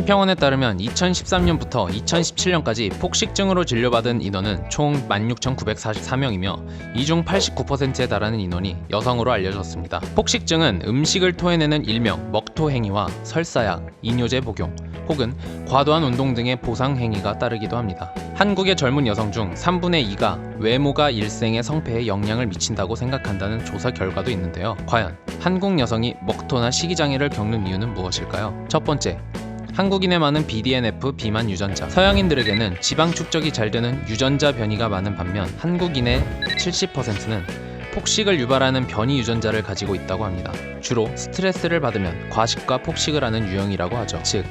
한평원에 따르면 2013년부터 2017년까지 폭식증으로 진료받은 인원은 총 16,944명이며 이 중 89%에 달하는 인원이 여성으로 알려졌습니다. 폭식증은 음식을 토해내는 일명 먹토 행위와 설사약, 이뇨제 복용, 혹은 과도한 운동 등의 보상 행위가 따르기도 합니다. 한국의 젊은 여성 중 3분의 2가 외모가 일생의 성패에 영향을 미친다고 생각한다는 조사 결과도 있는데요. 과연 한국 여성이 먹토나 식이장애를 겪는 이유는 무엇일까요? 첫 번째, 한국인에 많은 BDNF 비만 유전자. 서양인들에게는 지방 축적이 잘 되는 유전자 변이가 많은 반면 한국인의 70%는 폭식을 유발하는 변이 유전자를 가지고 있다고 합니다. 주로 스트레스를 받으면 과식과 폭식을 하는 유형이라고 하죠. 즉,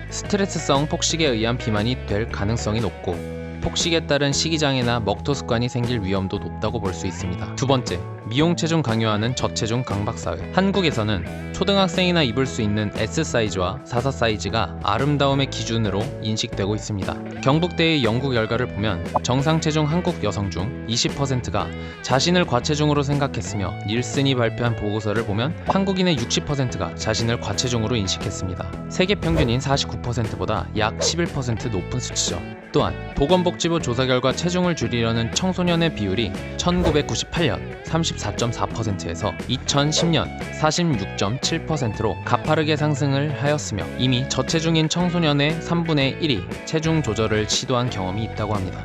스트레스성 폭식에 의한 비만이 될 가능성이 높고 폭식에 따른 식이장애나 먹토 습관이 생길 위험도 높다고 볼 수 있습니다. 두 번째, 미용 체중 강요하는 저체중 강박사회. 한국에서는 초등학생이나 입을 수 있는 S 사이즈와 44 사이즈가 아름다움의 기준으로 인식되고 있습니다. 경북대의 연구 결과를 보면 정상 체중 한국 여성 중 20%가 자신을 과체중으로 생각했으며 닐슨이 발표한 보고서를 보면 한국인의 60%가 자신을 과체중으로 인식했습니다. 세계 평균인 49%보다 약 11% 높은 수치죠. 또한 보건복지부 조사 결과 체중을 줄이려는 청소년의 비율이 1998년 34.4%에서 2010년 46.7%로 가파르게 상승을 하였으며 이미 저체중인 청소년의 3분의 1이 체중 조절을 시도한 경험이 있다고 합니다.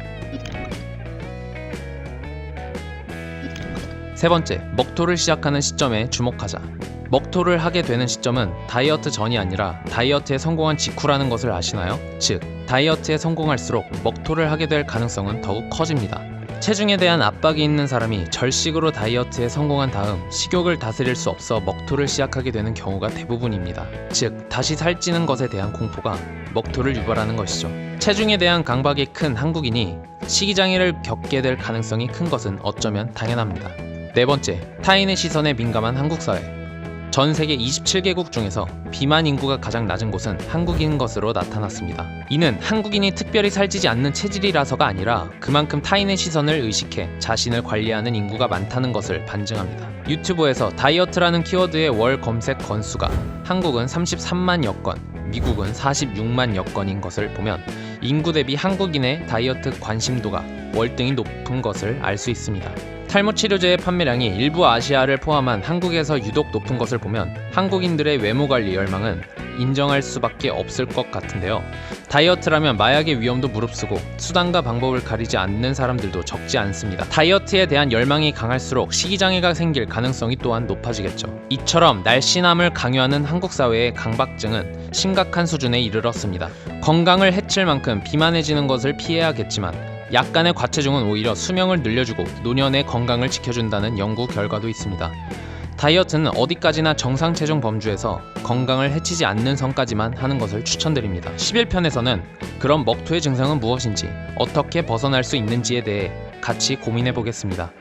세 번째, 먹토를 시작하는 시점에 주목하자. 먹토를 하게 되는 시점은 다이어트 전이 아니라 다이어트에 성공한 직후라는 것을 아시나요? 즉, 다이어트에 성공할수록 먹토를 하게 될 가능성은 더욱 커집니다. 체중에 대한 압박이 있는 사람이 절식으로 다이어트에 성공한 다음 식욕을 다스릴 수 없어 먹토를 시작하게 되는 경우가 대부분입니다. 즉, 다시 살찌는 것에 대한 공포가 먹토를 유발하는 것이죠. 체중에 대한 강박이 큰 한국인이 식이장애를 겪게 될 가능성이 큰 것은 어쩌면 당연합니다. 네 번째, 타인의 시선에 민감한 한국 사회. 전 세계 27개국 중에서 비만 인구가 가장 낮은 곳은 한국인 것으로 나타났습니다. 이는 한국인이 특별히 살찌지 않는 체질이라서가 아니라 그만큼 타인의 시선을 의식해 자신을 관리하는 인구가 많다는 것을 반증합니다. 유튜브에서 다이어트라는 키워드의 월 검색 건수가 한국은 33만여 건, 미국은 46만여 건인 것을 보면 인구 대비 한국인의 다이어트 관심도가 월등히 높은 것을 알 수 있습니다. 탈모 치료제의 판매량이 일부 아시아를 포함한 한국에서 유독 높은 것을 보면 한국인들의 외모 관리 열망은 인정할 수밖에 없을 것 같은데요. 다이어트라면 마약의 위험도 무릅쓰고 수단과 방법을 가리지 않는 사람들도 적지 않습니다. 다이어트에 대한 열망이 강할수록 식이장애가 생길 가능성이 또한 높아지겠죠. 이처럼 날씬함을 강요하는 한국 사회의 강박증은 심각한 수준에 이르렀습니다. 건강을 해칠 만큼 비만해지는 것을 피해야겠지만 약간의 과체중은 오히려 수명을 늘려주고 노년의 건강을 지켜준다는 연구 결과도 있습니다. 다이어트는 어디까지나 정상 체중 범주에서 건강을 해치지 않는 선까지만 하는 것을 추천드립니다. 11편에서는 그럼 먹토의 증상은 무엇인지, 어떻게 벗어날 수 있는지에 대해 같이 고민해 보겠습니다.